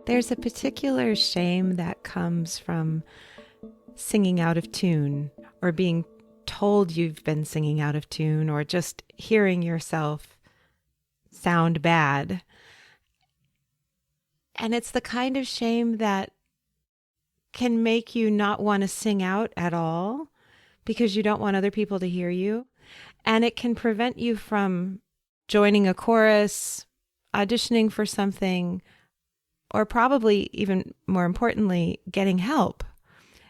There's a particular shame that comes from singing out of tune or being told you've been singing out of tune or just hearing yourself sound bad. And it's the kind of shame that can make you not want to sing out at all because you don't want other people to hear you. And it can prevent you from joining a chorus, auditioning for something, or probably even more importantly, getting help.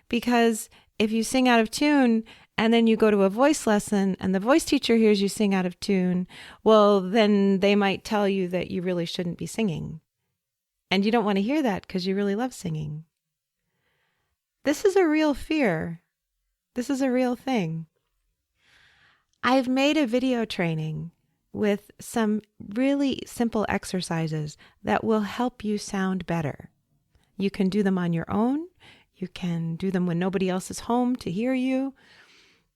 Because if you sing out of tune and then you go to a voice lesson and the voice teacher hears you sing out of tune, well, then they might tell you that you really shouldn't be singing. And you don't want to hear that because you really love singing. This is a real fear. This is a real thing. I've made a video training with some really simple exercises that will help you sound better. You can do them on your own. You can do them when nobody else is home to hear you.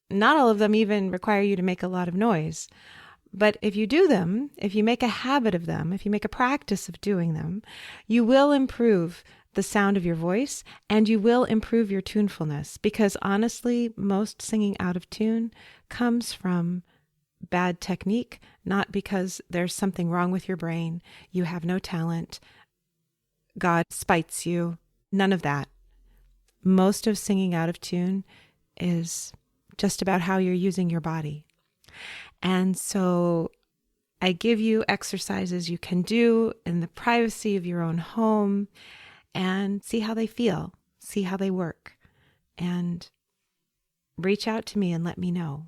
Not all of them even require you to make a lot of noise. But if you do them, if you make a habit of them, if you make a practice of doing them, you will improve the sound of your voice and you will improve your tunefulness. Because honestly, most singing out of tune comes from bad technique, not because there's something wrong with your brain, you have no talent, God spites you, none of that. Most of singing out of tune is just about how you're using your body. And so I give you exercises you can do in the privacy of your own home and see how they feel, see how they work, and reach out to me and let me know.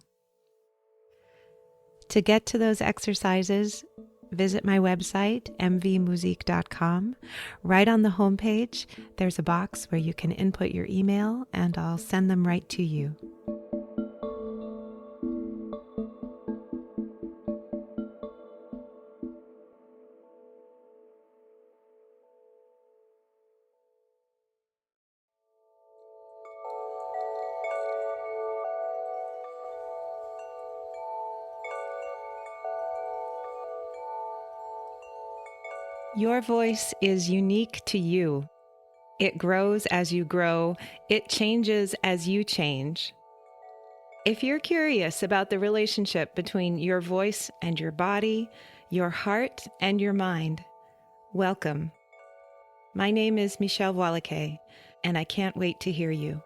To get to those exercises, visit my website, mvmusique.com. Right on the homepage, there's a box where you can input your email and I'll send them right to you. Your voice is unique to you. It grows as you grow. It changes as you change. If you're curious about the relationship between your voice and your body, your heart and your mind, welcome. My name is Michelle Wallacay, and I can't wait to hear you.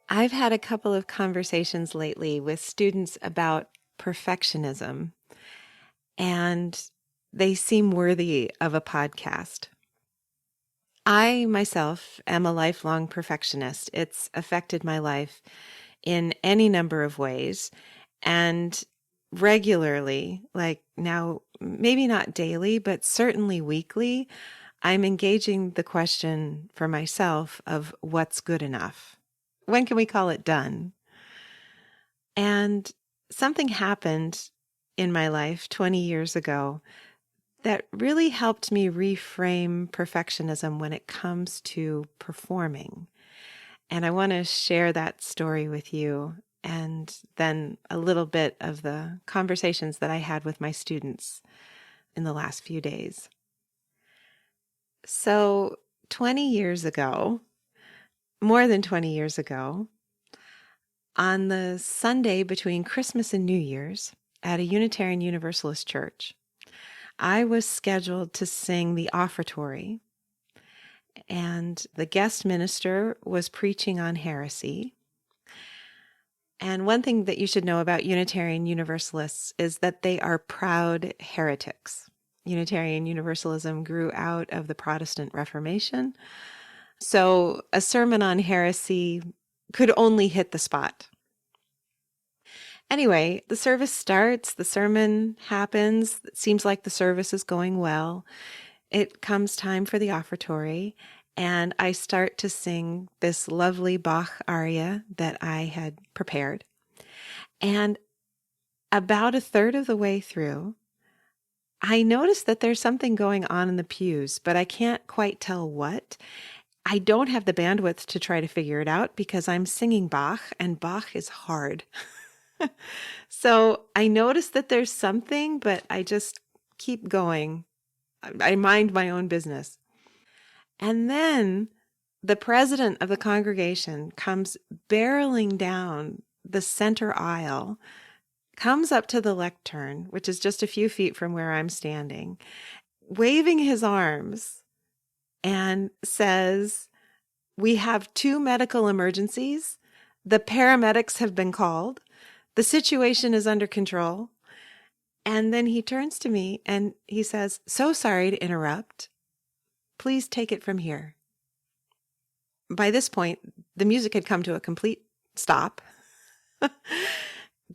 I've had a couple of conversations lately with students about perfectionism, and they seem worthy of a podcast. I myself am a lifelong perfectionist. It's affected my life in any number of ways, and regularly, like now, maybe not daily, but certainly weekly, I'm engaging the question for myself of what's good enough. When can we call it done? And something happened in my life 20 years ago that really helped me reframe perfectionism when it comes to performing. And I want to share that story with you and then a little bit of the conversations that I had with my students in the last few days. So 20 years ago, more than 20 years ago, on the Sunday between Christmas and New Year's, at a Unitarian Universalist church, I was scheduled to sing the offertory, and the guest minister was preaching on heresy. And one thing that you should know about Unitarian Universalists is that they are proud heretics. Unitarian Universalism grew out of the Protestant Reformation, so a sermon on heresy could only hit the spot. Anyway, the service starts, the sermon happens, it seems like the service is going well. It comes time for the offertory, and I start to sing this lovely Bach aria that I had prepared. And about a third of the way through, I notice that there's something going on in the pews, but I can't quite tell what. I don't have the bandwidth to try to figure it out because I'm singing Bach, and Bach is hard. So I notice that there's something, but I just keep going. I mind my own business. And then the president of the congregation comes barreling down the center aisle, comes up to the lectern, which is just a few feet from where I'm standing, waving his arms and says, "We have two medical emergencies. The paramedics have been called. The situation is under control." And then he turns to me and he says, "So sorry to interrupt. Please take it from here." By this point, the music had come to a complete stop.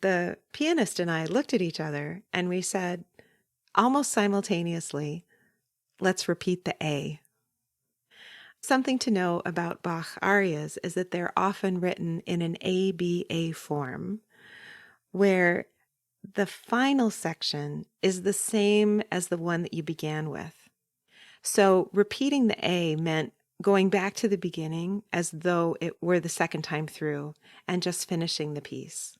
The pianist and I looked at each other and we said, almost simultaneously, "Let's repeat the A." Something to know about Bach arias is that they're often written in an ABA form, where the final section is the same as the one that you began with. So repeating the A meant going back to the beginning as though it were the second time through and just finishing the piece.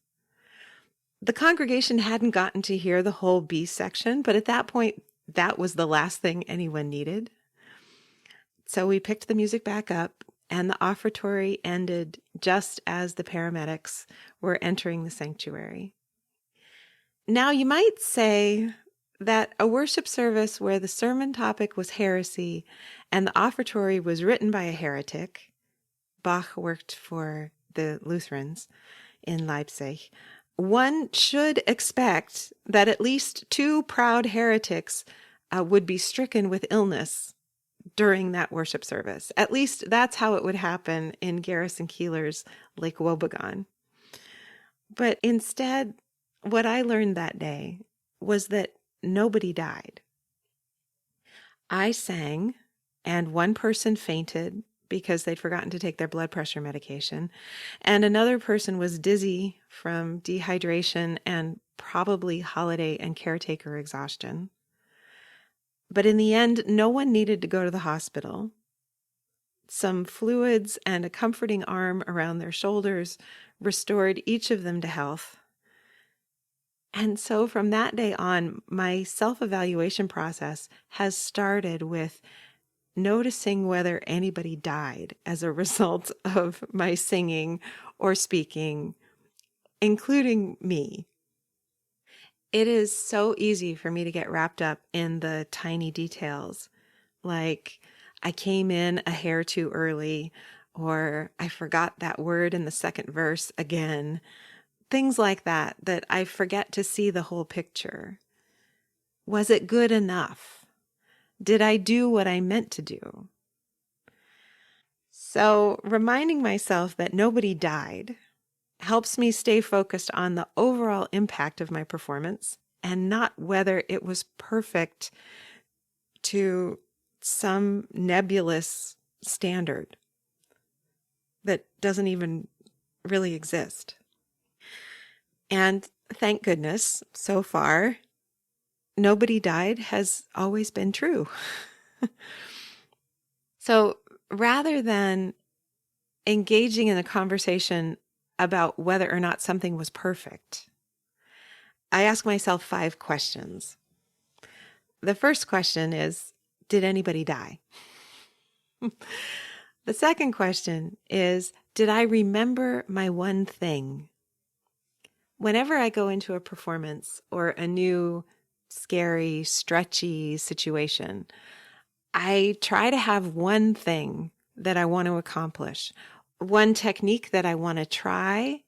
The congregation hadn't gotten to hear the whole B section, but at that point, that was the last thing anyone needed. So we picked the music back up, and the offertory ended just as the paramedics were entering the sanctuary. Now, you might say that a worship service where the sermon topic was heresy and the offertory was written by a heretic — Bach worked for the Lutherans in Leipzig — one should expect that at least two proud heretics would be stricken with illness during that worship service. At least that's how it would happen in Garrison Keillor's Lake Wobegon. But instead, what I learned that day was that nobody died. I sang, and one person fainted because they'd forgotten to take their blood pressure medication, and another person was dizzy from dehydration and probably holiday and caretaker exhaustion. But in the end, no one needed to go to the hospital. Some fluids and a comforting arm around their shoulders restored each of them to health. And so from that day on, my self-evaluation process has started with noticing whether anybody died as a result of my singing or speaking, including me. It is so easy for me to get wrapped up in the tiny details, like I came in a hair too early, or I forgot that word in the second verse again. Things like that I forget to see the whole picture. Was it good enough? Did I do what I meant to do? So reminding myself that nobody died helps me stay focused on the overall impact of my performance and not whether it was perfect to some nebulous standard that doesn't even really exist. And thank goodness, so far, nobody died has always been true. So rather than engaging in a conversation about whether or not something was perfect, I ask myself 5 questions. The first question is, did anybody die? The second question is, did I remember my one thing? Whenever I go into a performance or a new, scary, stretchy situation, I try to have one thing that I want to accomplish, one technique that I want to try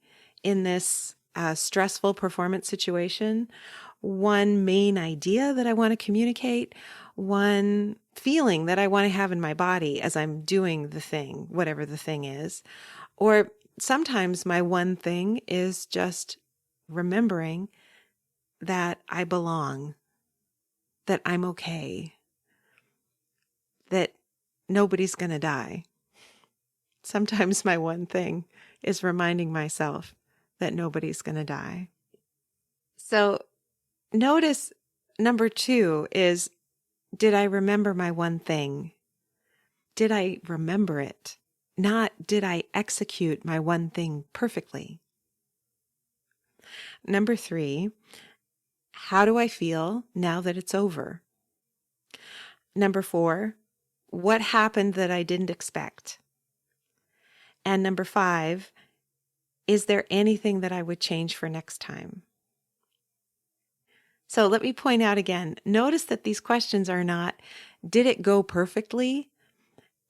in this stressful performance situation, one main idea that I want to communicate, one feeling that I want to have in my body as I'm doing the thing, whatever the thing is. Or sometimes my one thing is just remembering that I belong, that I'm okay, that nobody's going to die. Sometimes my one thing is reminding myself that nobody's going to die. So notice number 2 is, did I remember my one thing? Did I remember it? Not did I execute my one thing perfectly? Number 3, how do I feel now that it's over? Number 4, what happened that I didn't expect? And number 5, is there anything that I would change for next time? So let me point out again, notice that these questions are not, did it go perfectly?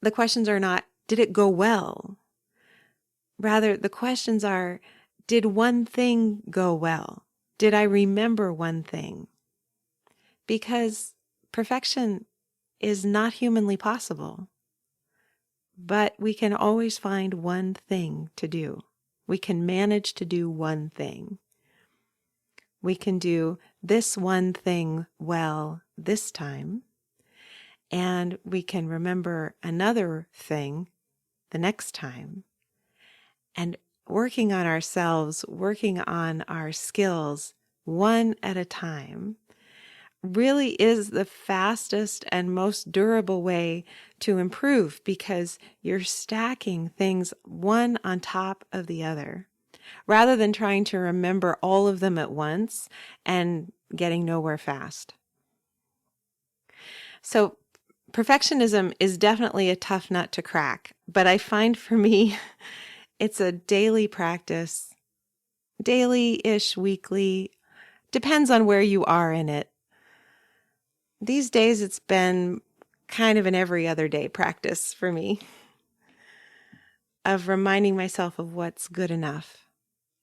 The questions are not, did it go well? Rather, the questions are, did one thing go well? Did I remember one thing? Because perfection is not humanly possible, but we can always find one thing to do. We can manage to do one thing. We can do this one thing well this time, and we can remember another thing the next time. And working on ourselves, working on our skills one at a time really is the fastest and most durable way to improve, because you're stacking things one on top of the other, rather than trying to remember all of them at once and getting nowhere fast. So perfectionism is definitely a tough nut to crack, but I find for me, it's a daily practice, daily-ish, weekly, depends on where you are in it. These days, it's been kind of an every other day practice for me of reminding myself of what's good enough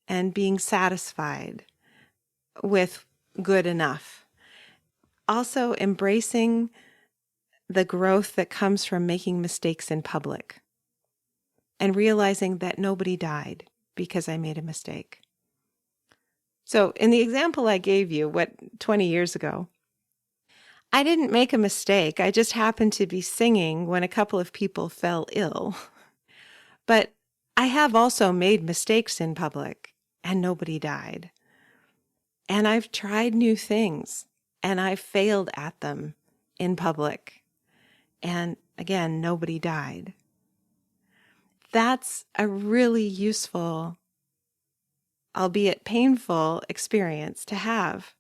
and being satisfied with good enough. Also, embracing the growth that comes from making mistakes in public and realizing that nobody died because I made a mistake. So in the example I gave you, 20 years ago, I didn't make a mistake. I just happened to be singing when a couple of people fell ill. But I have also made mistakes in public, and nobody died. And I've tried new things, and I've failed at them in public. And again, nobody died. That's a really useful, albeit painful, experience to have,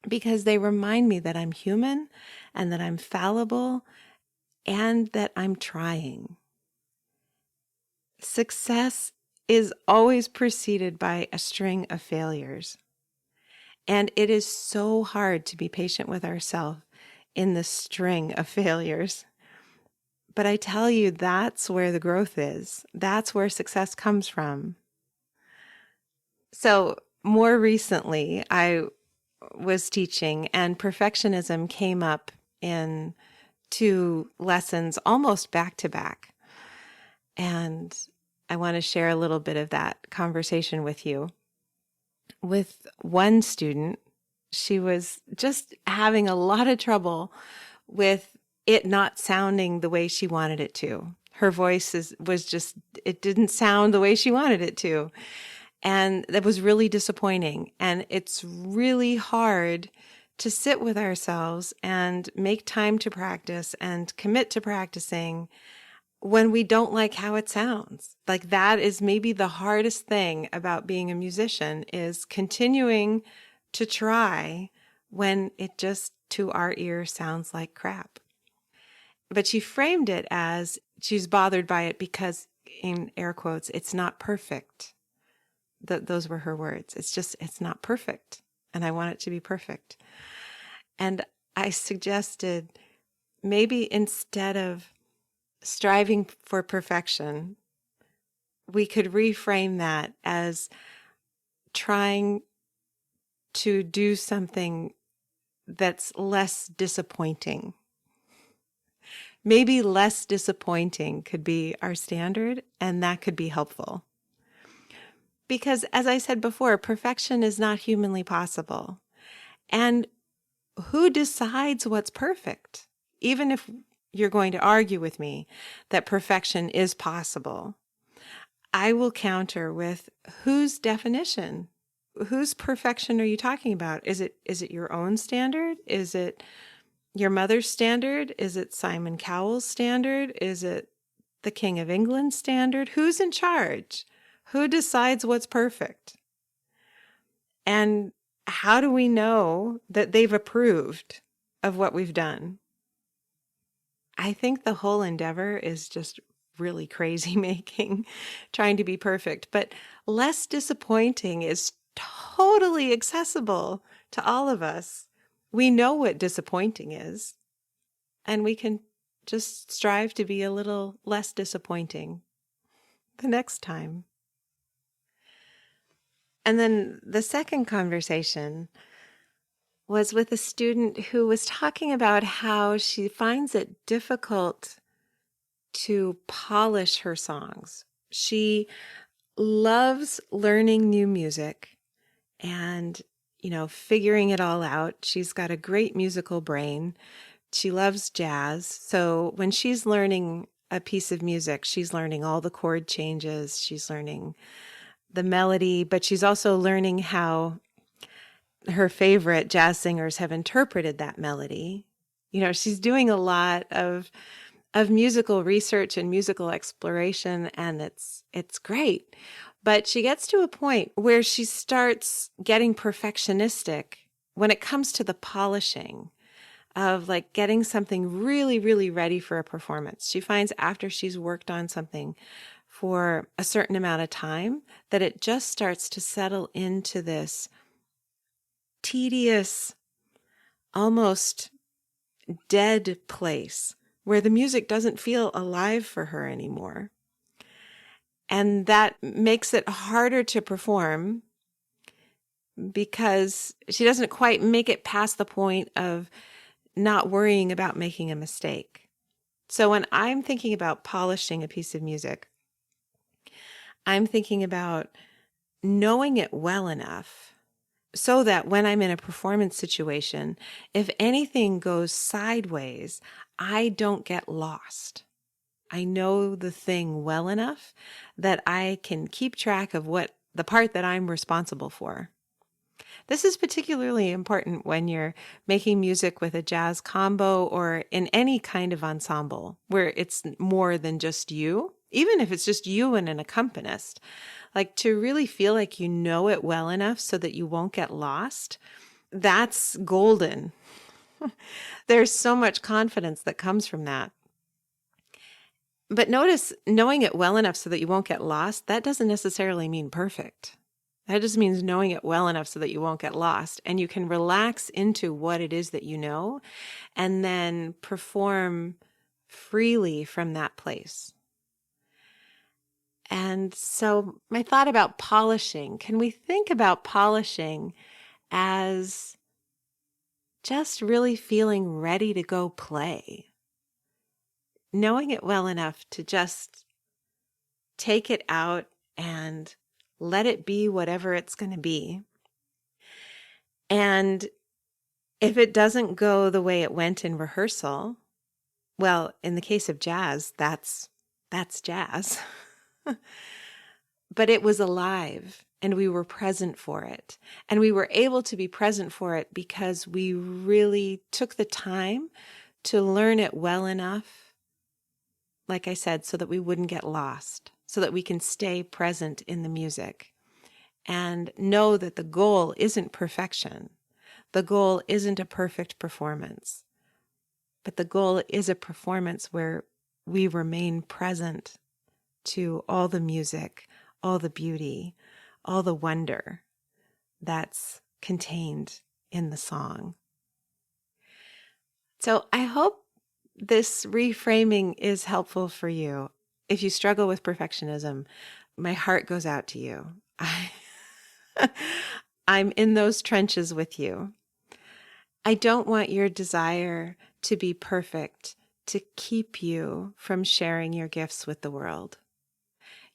because they remind me that I'm human and that I'm fallible and that I'm trying. Success is always preceded by a string of failures. And it is so hard to be patient with ourselves in the string of failures. But I tell you, that's where the growth is. That's where success comes from. So more recently, I was teaching, and perfectionism came up in 2 lessons almost back to back. And I want to share a little bit of that conversation with you. With one student, she was just having a lot of trouble with it not sounding the way she wanted it to. Her voice it didn't sound the way she wanted it to. And that was really disappointing. And it's really hard to sit with ourselves and make time to practice and commit to practicing when we don't like how it sounds. Like, that is maybe the hardest thing about being a musician, is continuing to try when it just to our ear sounds like crap. But she framed it as she's bothered by it because, in air quotes, it's not perfect. Those were her words. It's not perfect. And I want it to be perfect. And I suggested maybe instead of striving for perfection, we could reframe that as trying to do something that's less disappointing. Maybe less disappointing could be our standard, and that could be helpful. Because, as I said before, perfection is not humanly possible. And who decides what's perfect? Even if you're going to argue with me that perfection is possible, I will counter with, whose definition? Whose perfection are you talking about? Is it your own standard? Is it your mother's standard? Is it Simon Cowell's standard? Is it the King of England's standard? Who's in charge? Who decides what's perfect? And how do we know that they've approved of what we've done? I think the whole endeavor is just really crazy making, trying to be perfect, but less disappointing is totally accessible to all of us. We know what disappointing is, and we can just strive to be a little less disappointing the next time. And then the second conversation was with a student who was talking about how she finds it difficult to polish her songs. She loves learning new music and, figuring it all out. She's got a great musical brain. She loves jazz. So when she's learning a piece of music, she's learning all the chord changes. She's learning the melody, but she's also learning how her favorite jazz singers have interpreted that melody. She's doing a lot of musical research and musical exploration, and it's great. But she gets to a point where she starts getting perfectionistic when it comes to the polishing of like getting something really, really ready for a performance. She finds after she's worked on something for a certain amount of time that it just starts to settle into this tedious, almost dead place where the music doesn't feel alive for her anymore. And that makes it harder to perform because she doesn't quite make it past the point of not worrying about making a mistake. So when I'm thinking about polishing a piece of music, I'm thinking about knowing it well enough so that when I'm in a performance situation, if anything goes sideways, I don't get lost. I know the thing well enough that I can keep track of the part that I'm responsible for. This is particularly important when you're making music with a jazz combo or in any kind of ensemble where it's more than just you, even if it's just you and an accompanist. Like to really feel like you know it well enough so that you won't get lost, that's golden. There's so much confidence that comes from that. But notice, knowing it well enough so that you won't get lost, that doesn't necessarily mean perfect. That just means knowing it well enough so that you won't get lost. And you can relax into what it is that you know and then perform freely from that place. And so my thought about polishing, can we think about polishing as just really feeling ready to go play? Knowing it well enough to just take it out and let it be whatever it's going to be. And if it doesn't go the way it went in rehearsal, well, in the case of jazz, that's jazz. But it was alive and we were present for it. And we were able to be present for it because we really took the time to learn it well enough, like I said, so that we wouldn't get lost, so that we can stay present in the music and know that the goal isn't perfection. The goal isn't a perfect performance, but the goal is a performance where we remain present to all the music, all the beauty, all the wonder that's contained in the song. So I hope this reframing is helpful for you. If you struggle with perfectionism, my heart goes out to you. I'm in those trenches with you. I don't want your desire to be perfect to keep you from sharing your gifts with the world.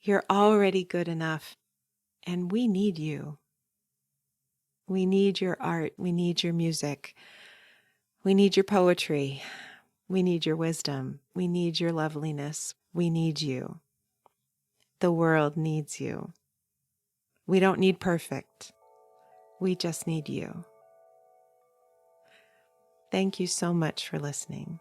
You're already good enough, and we need you. We need your art. We need your music. We need your poetry. We need your wisdom. We need your loveliness. We need you. The world needs you. We don't need perfect. We just need you. Thank you so much for listening.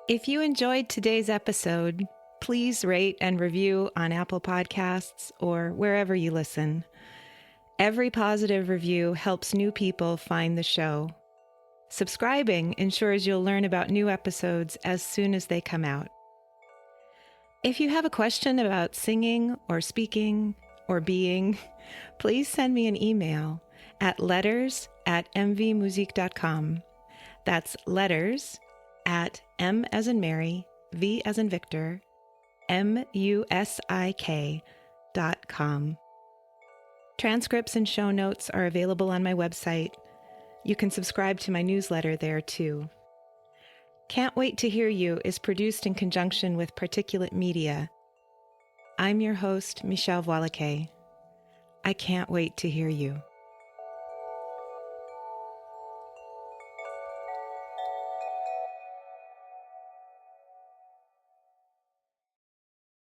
If you enjoyed today's episode, Please rate and review on Apple Podcasts or wherever you listen. Every positive review helps new people find the show. Subscribing ensures you'll learn about new episodes as soon as they come out. If you have a question about singing or speaking or being, please send me an email at letters@mvmusique.com. That's letters at M as in Mary, V as in Victor, MUSIK.com. Transcripts and show notes are available on my website. You can subscribe to my newsletter there too. Can't Wait to Hear You is produced in conjunction with Particulate Media. I'm your host, Michelle Voilacquet. I can't wait to hear you.